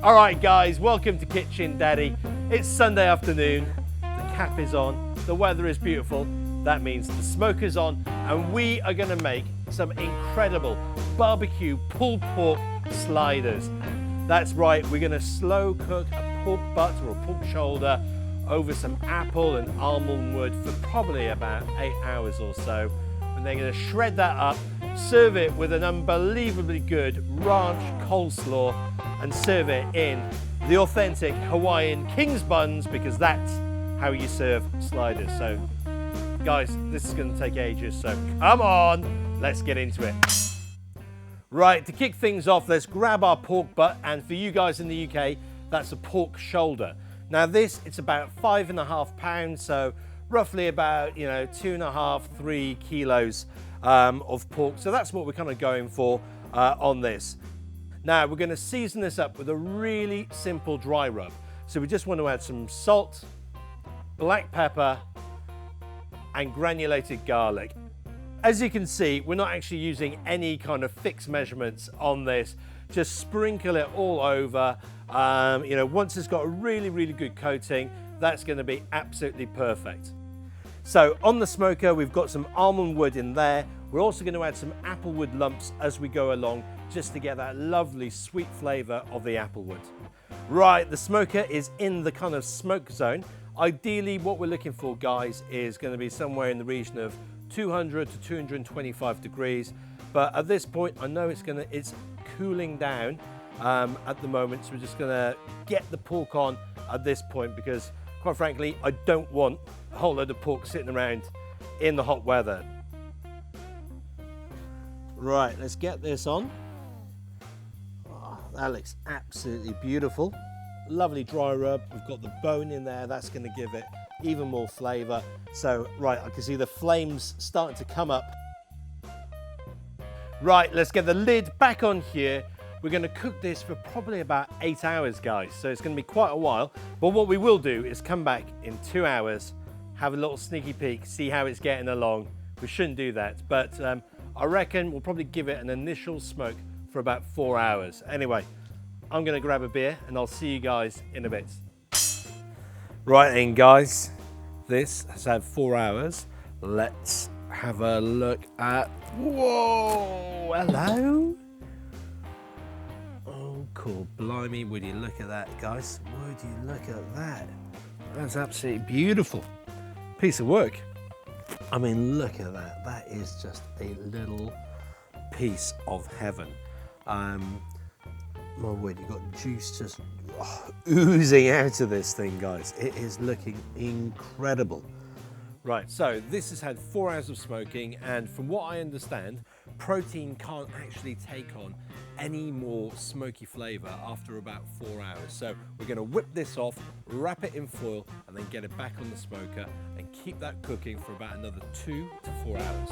All right, guys, welcome to Kitchen Daddy. It's Sunday afternoon, the cap is on, the weather is beautiful. That means the smoke is on, and we are gonna make some incredible barbecue pulled pork sliders. That's right, we're gonna slow cook a pork butt or a pork shoulder over some apple and almond wood for probably about 8 hours or so. And they're gonna shred that up, serve it with an unbelievably good ranch coleslaw, and serve it in the authentic Hawaiian King's buns, because that's how you serve sliders. So guys, this is gonna take ages, so come on, let's get into it. Right, to kick things off, let's grab our pork butt, and for you guys in the UK, that's a pork shoulder. Now this, it's about 5.5 pounds, so roughly about 2.5, 3 kilos of pork. So that's what we're kind of going for on this. Now we're going to season this up with a really simple dry rub. So we just want to add some salt, black pepper, and granulated garlic. As you can see, we're not actually using any kind of fixed measurements on this. Just sprinkle it all over. Once it's got a really, really good coating, that's going to be absolutely perfect. So on the smoker, we've got some almond wood in there. We're also going to add some applewood lumps as we go along, just to get that lovely sweet flavor of the applewood. Right, the smoker is in the kind of smoke zone. Ideally, what we're looking for, guys, is going to be somewhere in the region of 200 to 225 degrees. But at this point, I know it's cooling down at the moment, so we're just going to get the pork on at this point, because quite frankly, I don't want a whole load of pork sitting around in the hot weather. Right, let's get this on. Oh, that looks absolutely beautiful. Lovely dry rub. We've got the bone in there. That's going to give it even more flavor. So, right, I can see the flames starting to come up. Right, let's get the lid back on here. We're going to cook this for probably about 8 hours, guys. So it's going to be quite a while. But what we will do is come back in 2 hours, have a little sneaky peek, see how it's getting along. We shouldn't do that, but I reckon we'll probably give it an initial smoke for about 4 hours. Anyway, I'm going to grab a beer and I'll see you guys in a bit. Right then, guys, this has had 4 hours. Let's have a look at, whoa, hello. Oh, cool, blimey, would you look at that, guys? Would you look at that? That's absolutely beautiful. Piece of work. I mean, look at that. That is just a little piece of heaven. My word, you've got juice just oozing out of this thing, guys. It is looking incredible. Right, so this has had 4 hours of smoking, and from what I understand, protein can't actually take on any more smoky flavor after about 4 hours. So we're going to whip this off, wrap it in foil, and then get it back on the smoker and keep that cooking for about another 2 to 4 hours.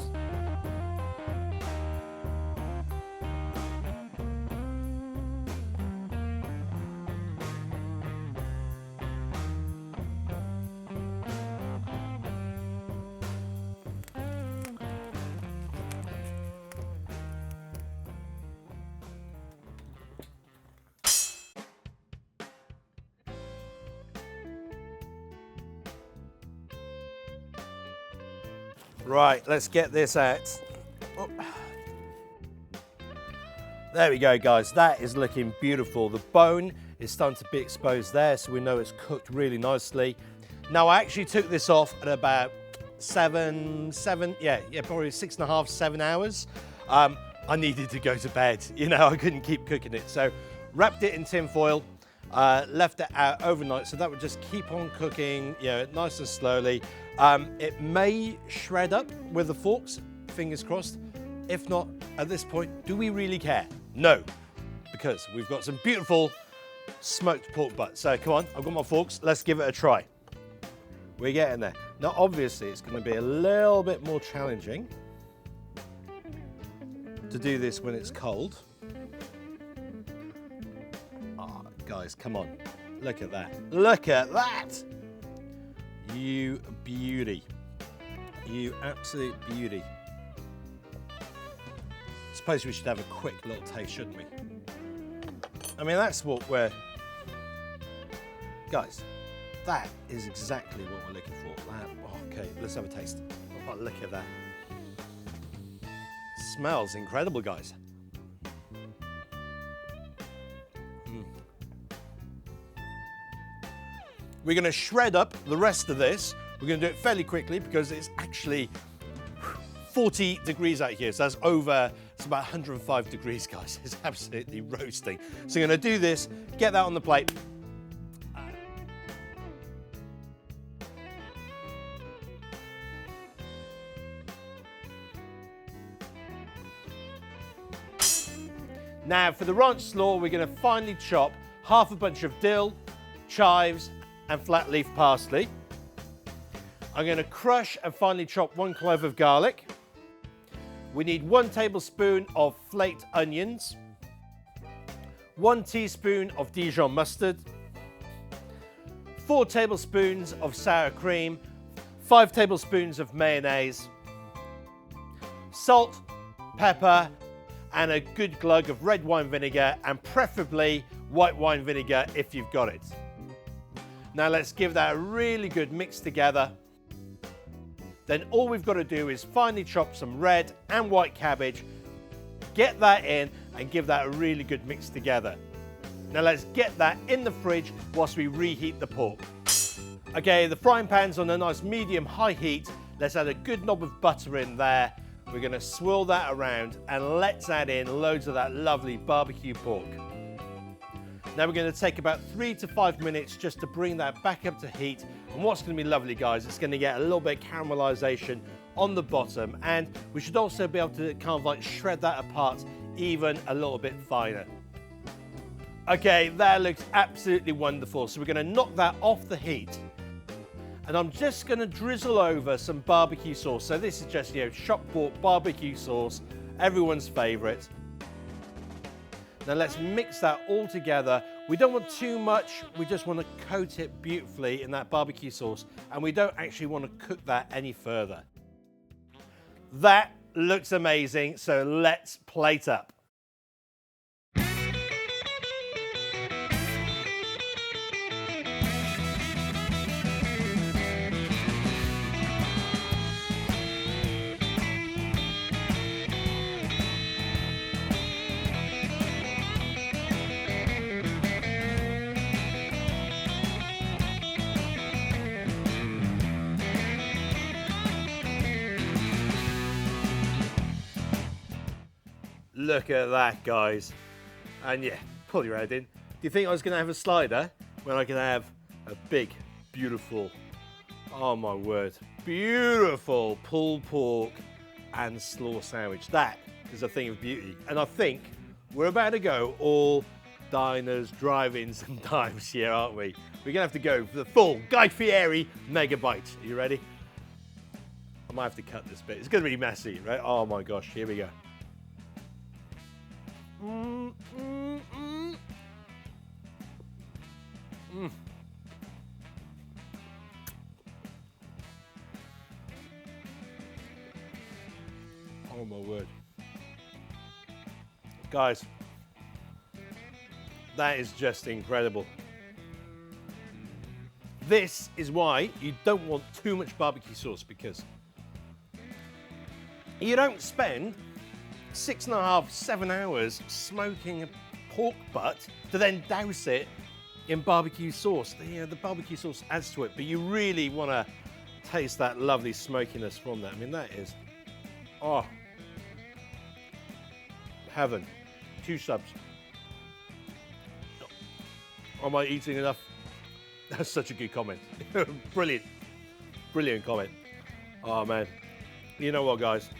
Right, let's get this out. Oh. There we go, guys. That is looking beautiful. The bone is starting to be exposed there, so we know it's cooked really nicely. Now, I actually took this off at about probably 6.5, 7 hours. I needed to go to bed. I couldn't keep cooking it. So wrapped it in tin foil, left it out overnight, so that would just keep on cooking, nice and slowly. It may shred up with the forks, fingers crossed. If not, at this point, do we really care? No, because we've got some beautiful smoked pork butt. So come on, I've got my forks, let's give it a try. We're getting there. Now, obviously, it's going to be a little bit more challenging to do this when it's cold. Oh, guys, come on. Look at that. Look at that. You beauty. You absolute beauty. I suppose we should have a quick little taste, shouldn't we? I mean, that's what we're Guys, that is exactly what we're looking for. Okay, let's have a taste. Oh, look at that. Smells incredible, guys. We're going to shred up the rest of this. We're going to do it fairly quickly because it's actually 40 degrees out here. So that's it's about 105 degrees, guys. It's absolutely roasting. So you're going to do this, get that on the plate. Now for the ranch slaw, we're going to finely chop half a bunch of dill, chives, and flat leaf parsley. I'm going to crush and finely chop 1 clove of garlic. We need 1 tablespoon of flaked onions, 1 teaspoon of Dijon mustard, 4 tablespoons of sour cream, 5 tablespoons of mayonnaise, salt, pepper, and a good glug of red wine vinegar, and preferably white wine vinegar if you've got it. Now let's give that a really good mix together. Then all we've got to do is finely chop some red and white cabbage, get that in and give that a really good mix together. Now let's get that in the fridge whilst we reheat the pork. Okay, the frying pan's on a nice medium-high heat. Let's add a good knob of butter in there. We're going to swirl that around and let's add in loads of that lovely barbecue pork. Now we're going to take about 3 to 5 minutes just to bring that back up to heat. And what's going to be lovely, guys, it's going to get a little bit of caramelization on the bottom, and we should also be able to kind of like shred that apart even a little bit finer. Okay, that looks absolutely wonderful. So we're going to knock that off the heat. And I'm just going to drizzle over some barbecue sauce. So this is just, shop bought barbecue sauce, everyone's favorite. Now let's mix that all together. We don't want too much, we just want to coat it beautifully in that barbecue sauce, and we don't actually want to cook that any further. That looks amazing, so let's plate up. Look at that, guys. And yeah, pull your head in. Do you think I was going to have a slider when I can have a big, beautiful, oh my word, beautiful pulled pork and slaw sandwich? That is a thing of beauty. And I think we're about to go all diners, drive-ins and dives here, aren't we? We're going to have to go for the full Guy Fieri mega bite. Are you ready? I might have to cut this bit. It's going to be messy, right? Oh my gosh, here we go. Oh my word. Guys, that is just incredible. This is why you don't want too much barbecue sauce, because you don't spend 6.5, 7 hours smoking a pork butt to then douse it in barbecue sauce. The barbecue sauce adds to it, but you really want to taste that lovely smokiness from that. I mean, that is, oh, heaven. 2 subs. Am I eating enough? That's such a good comment. Brilliant. Brilliant comment. Oh, man. You know what, guys?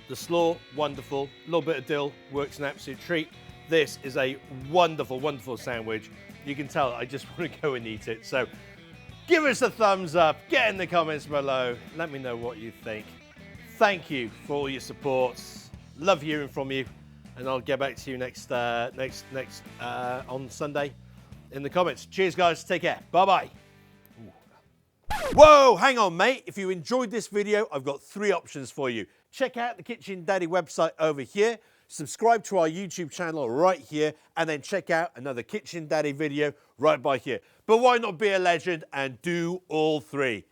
The slaw, wonderful. A little bit of dill, works an absolute treat. This is a wonderful, wonderful sandwich. You can tell I just want to go and eat it. So give us a thumbs up, get in the comments below, let me know what you think. Thank you for all your support. Love hearing from you, and I'll get back to you next on Sunday in the comments. Cheers, guys. Take care. Bye-bye. Whoa, hang on, mate. If you enjoyed this video, I've got 3 options for you. Check out the Kitchen Daddy website over here. subscribe to our YouTube channel right here, and then check out another Kitchen Daddy video right by here. But why not be a legend and do all three?